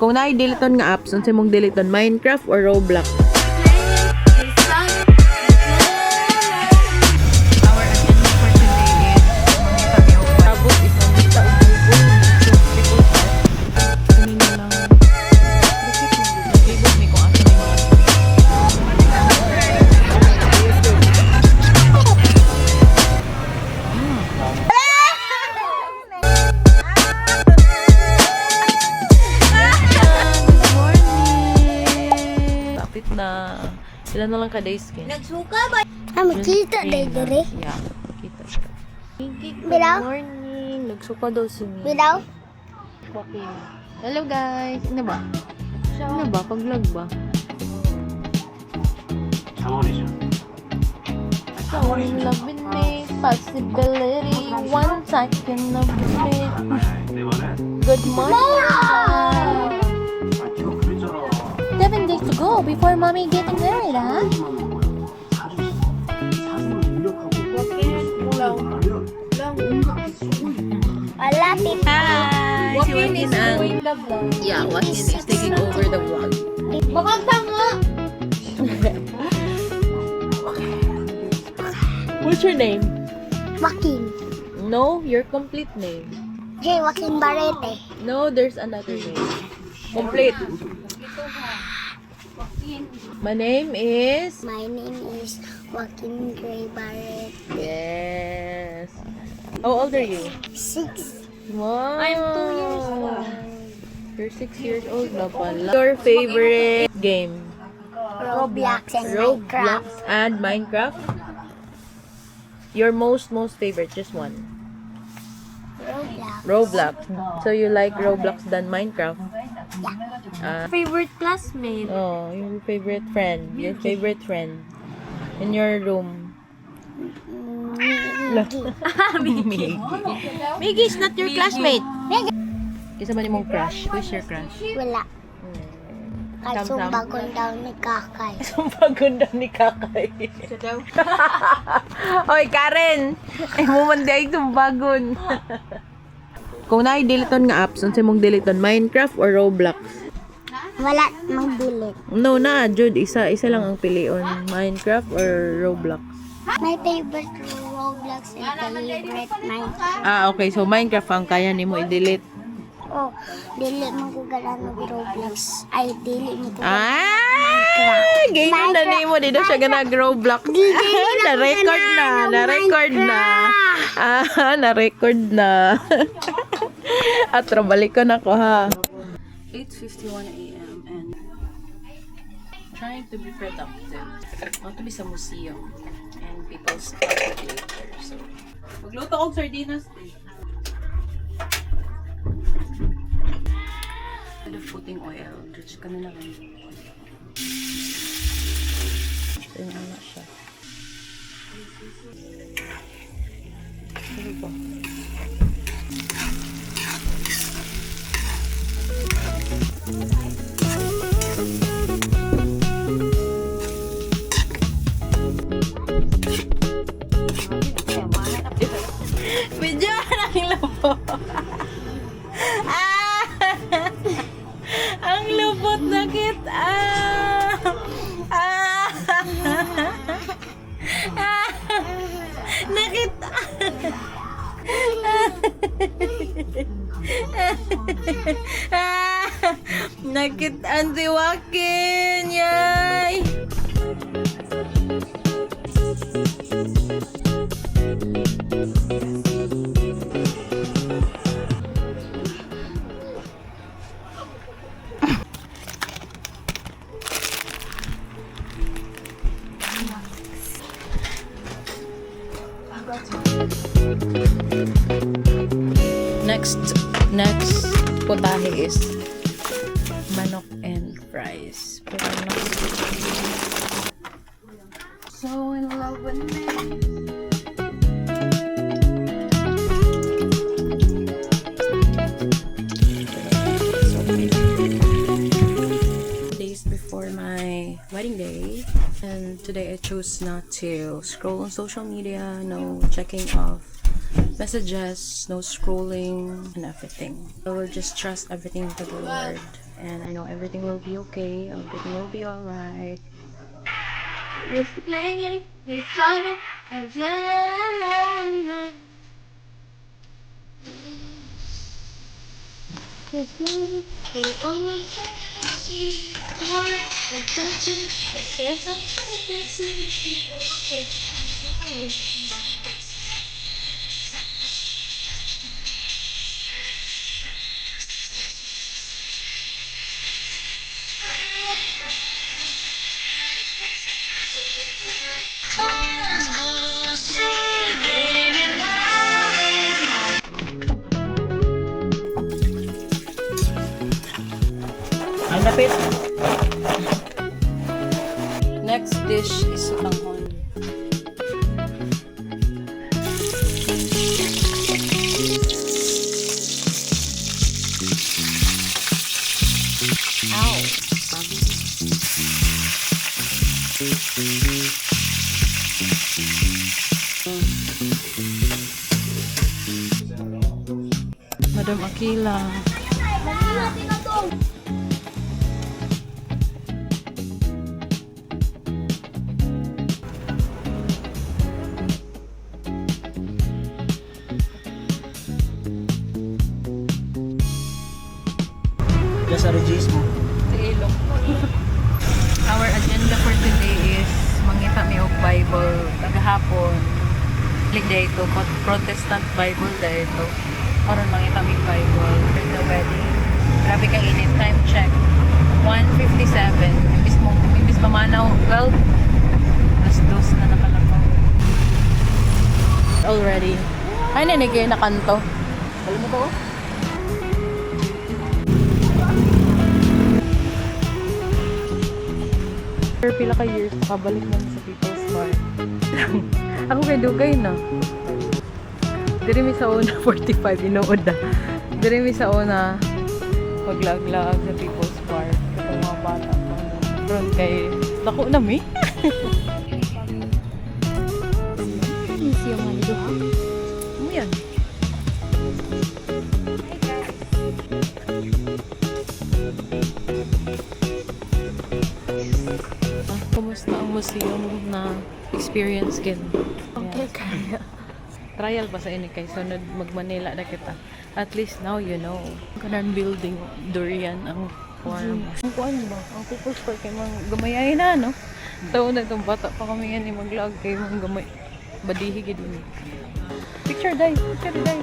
Kung na-deleton nga apps, unsay mong deleton, Minecraft or Roblox? Na ilan na lang ka days kin? Nagsuka ba? Makita day dire. Yeah, makita. Bilaw? Good morning. Nagsuka daw si Mi. Bilaw? Okay. Hello guys. Ano ba? Ano ba? Pag-vlog ba? So in love with me, possibility, one second of me. Good morning. 7 days to go before mommy getting married, huh? Wala, tita. Hi! Joaquin is doing the vlog. Yeah, Joaquin is taking over the vlog. Makanta nga! What's your name? Joaquin. No, your complete name. J. Joaquin Barrete. No, there's another name. Complete. My name is... My name is Joaquin Gray Barrete. Yes. How old are you? 6. Wow. I'm 2 years old. You're 6 years old na pala. Your favorite game? Roblox and Roblox Minecraft. and Minecraft? Your most favorite, just one. Roblox. Roblox. So you like Roblox than Minecraft? Favorite classmate? Oh, your favorite friend. Your favorite friend. In your room. Miggy. Miggy is not your classmate. Kisa man imong crush. Who's your crush? Wala. Kaso Tam-tam. bagon daw ni Kakay. Sumpagunda ni Kakay. Oy, Karen! Ay, mumanda ay tumbagon. Kung na-deleton nga apps, unsay mong deleton, Minecraft or Roblox? Wala mag-delete. No na, Jude. Isa lang ang pilion. Minecraft or Roblox? My favorite Roblox and favorite Minecraft. Okay. So, Minecraft ang kaya ni mo i-delete. Oh, dili mo ko gala ng Roblox. Ay, dili mo ko Game na ni mo. Dito siya nag-Roblox. Na-record na. Na-record na. Na-record na. At balik ko na ko ha. 8:51 a.m. and trying to be productive. I want to be sa museum and people start later. So, magluto kong sardinas. Instead of putting oil, just ka na lang. So, yun na siya. Ano ba? Medyo ang lubot. Ang lubot na kita. Nakita. Nakitaan si Joaquin. Yay! Next putahe is manok and fries. Pero So in love with me. Days before my wedding day, and today I chose not to scroll on social media, no checking of messages, no scrolling and everything. I will just trust everything to the Lord And I know everything will be okay. Everything will be alright. Ang lapit. Next dish is sutanghon. Ow! Madam Akila. Diyan sa Regis mo. Sa ilong. Our agenda for today is mangita mi og Bible kagahapon. Like dito, Protestant Bible dito. Karon mangita mi Bible for the wedding. Grabe ka init. Time check. 1:57. Imbis mamanaw. Well, alas 2 na nakalakaw. Already. Ay, nanigay na kanto. Alam mo ba ko? Pila ka years nakabalik naman sa People's Park. Ako kay Dugay na. Diri mi sa una 45 inuod na. Diri mi sa una maglaglag sa People's Park. Itong mga bata pa. Ron kay dako na mi. Museum nga nito ha? Ano yan? Kumusta ang museum na experience kin? Okay, kaya. Trial pa sa ini kay sunod mag-Manila na kita. At least now you know. Kanang building durian ang form. Ang kuan ba? Ang People's Park kay mang gamayay na no. Taon na itong bata pa kami yan mag-vlog kay mang gamay. Badihi gid ni. Picture day, picture day.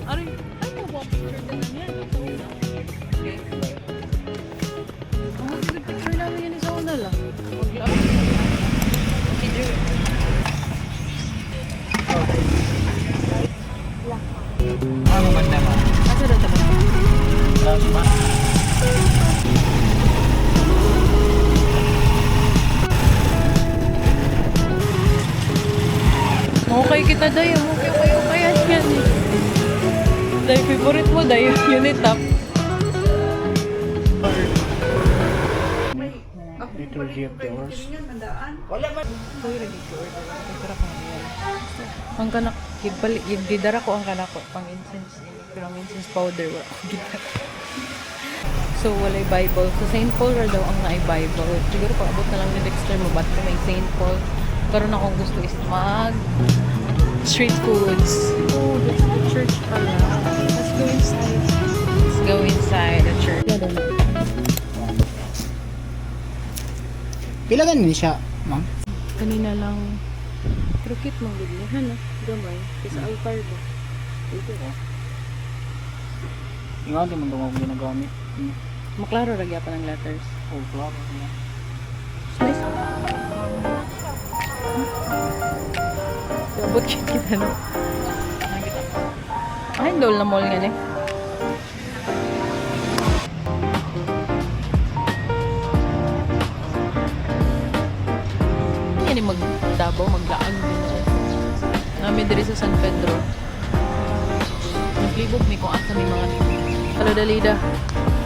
Aray, ano ba picture din na yan? Okay. Ang picture namin yan sa una lang. Mag-vlog. Okay, Drew. Ano man naman? Asa na tayo? Okay kita dayo. Okay kayo kaya yan. Dayo favorite mo dayo. Unit up. Liturgy of the Horse. Ang kanak, gidara ko ang kanak ko pang incense. Pero ang incense powder wala ko gidara. So walay Bible. So St. Paul ra daw ang naay Bible. Siguro paabot na lang ni Dexter mo ba't may St. Paul. Karon akong gusto is mag street foods. Oh, that's the church pala. Let's go inside. Let's go inside the church. Pila ganin siya, ma'am? Kanina lang. Pero cute mong gudlihan ah. Gamay. Kasi altar ba? Ito ah. Yung ating mo itong ginagamit. Maklaro ragya pa ng letters. Oh, claro. Nice. Abot kita no. Ay, dol na mall nga ni. Yan yung magdabaw, maglaag din siya. Namin diri sa San Pedro. Naglibog mi kung asa may mga nito. Halo Dalida.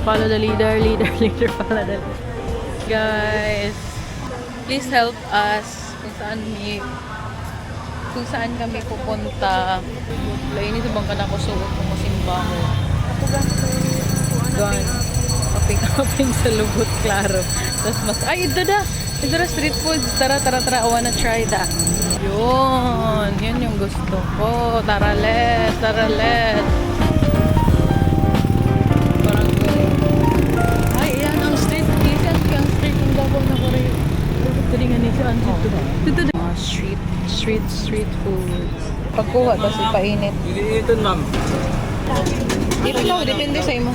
Follow the leader, leader, leader, follow the leader. Guys, please help us kung saan kami pupunta. Laini sa bangka na ko suot kung masimba ko. Gan. Kaping sa lubot, klaro. Tapos mas, ay, ito na street foods. Tara, I wanna try that. Yun yung gusto ko. Tara, let's. Parang ay, yan ang street. Isan ang street ng Davao na ko rin. Tulingan ni siya. Dito na. Street foods. Pagkuha, tapos ipainit. Ito, ma'am. Dito lang, depende sa imo.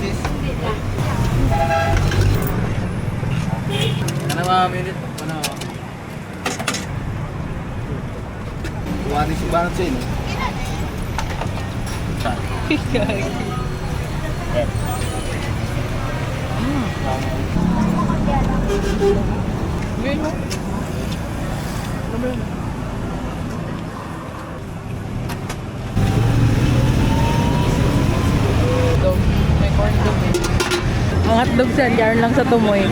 Ano mga minute? Ano? Wari si Banat Sin. Dog. May corn dog eh. Ang hotdog sa yarn lang sa tumoy.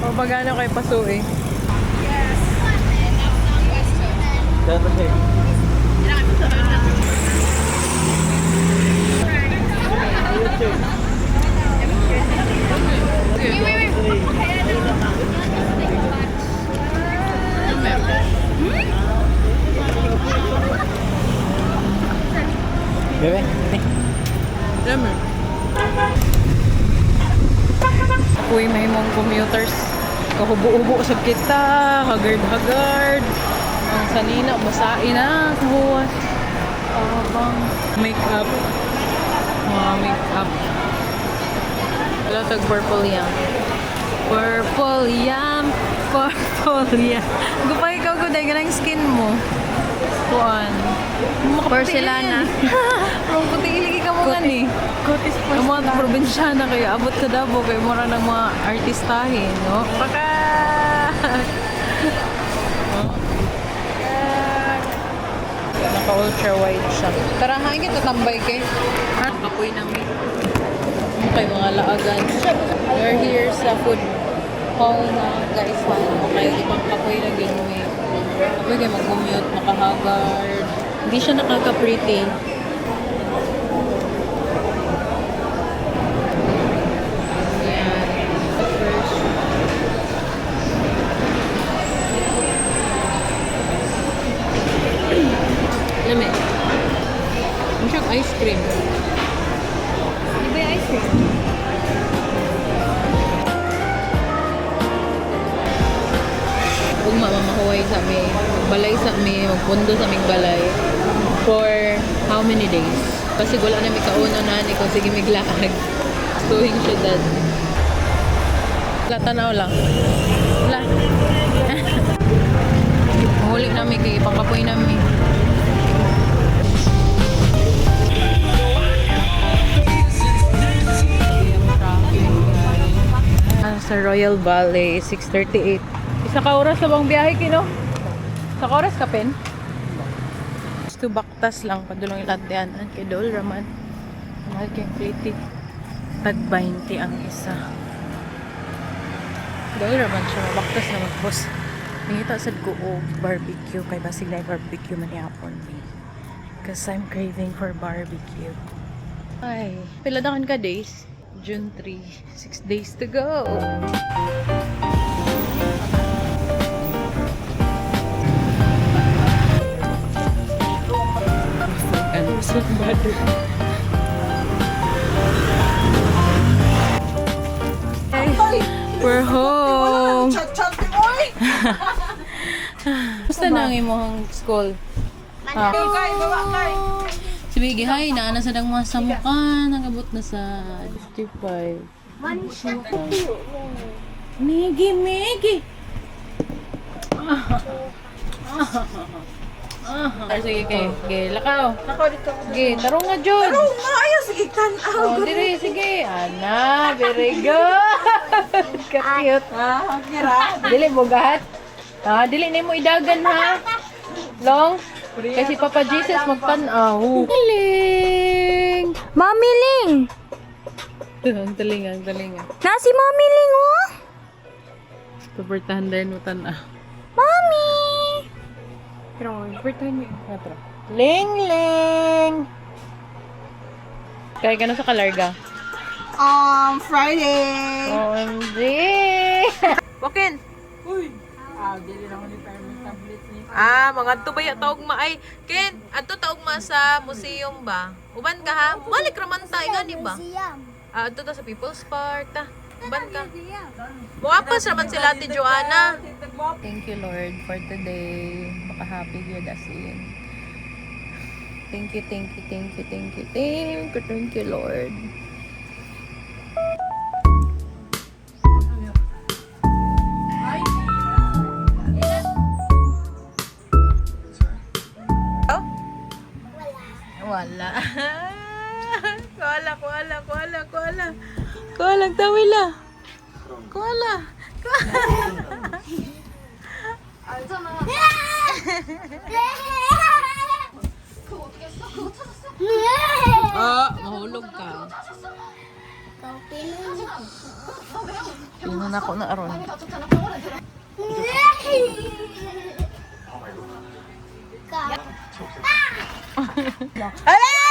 O pagano kay paso eh. Dapat eh. Bebe. Lemon. Uy, may mong commuters. Kahubo-ubo sa kita. Haggard-haggard. Ang sanina, basain na. Buwas. Abang. Make-up. Mga make-up. Wala tag purple yam. Purple yam. Gupay ikaw guday ka ng skin mo. Kuan. Porcelana. Ang puti-iligi ka mo nga ni. Kutis po. Ang mga probinsya na kayo, abot sa Davao, kayo mura ng mga artistahin, no? Baka! Naka-ultra wide siya. Tara, hangin kita tambay kay. Kapoy namin. Okay, mga laagan. We're here sa food hall na guys. Okay, ibang kapoy na ginwe. Kapoy kayo mag-commute, makahaggard. Hindi siya nakaka-pretty. Lame. Ang siyang ice cream. Di ba yung ice cream? Huwag mamahuway sa mi. Balay sa mi. Magpundo sa aming balay. For how many days? Kasi wala na may kauno na ni ko. Sige, miglaag. Tuwing syudad. Wala, tanaw lang. Wala. Mahuli namin kay ipangkapoy namin. Sa Royal Valley, 6:38. Isa ka oras na bang biyahe kino? Sa oras ka pen? Gusto baktas lang padulong iladyanan kay Dol Raman. Mahal kay pretty. Tag 20 ang isa. Dol Raman siya mabaktas na mag-boss. Nangita sad ko og barbecue kay basig na barbecue man yapon ni. Cause I'm craving for barbecue. Ay, pila dakan ka days? June 3, 6 days to go. And so butter. Hey, we're home. Basta na ang imong school? Si Biggie, hi, naana sa dang mga samukan. Nagabot na sa 55. Miggy! Sige, kay lakaw. Sige, tarong nga, Jod. Tarong nga, ayaw, sige, tanaw. Oh, dire, sige. Ana, very good. Ka-cute. Okay ra. Dili, bugat. Dili na mo idagan ha. Long. Kasi Papa Jesus magpanaw. Ling! Mami Ling! Ang talingan. Nasi Mami Ling, oh! Papertahan dahil mo tanaw. Mami! Pero, papertahan mo yung Ling! Kaya ka na sa kalarga. Friday! OMG! Wakin! Mga tubaya taog ma ay Ken, adto taog ma sa museum ba? Uban ka ha? Balik raman ta gani ba? Adto ta sa People's Park ta. Uban ka. Muapas raman sila Ate Joanna. Thank you Lord for today. Maka-happy gyud as in. Thank you Lord. Wala. Kuala, tawila. Kuala. Mahulog ka. Pinan ako na aron. Ala!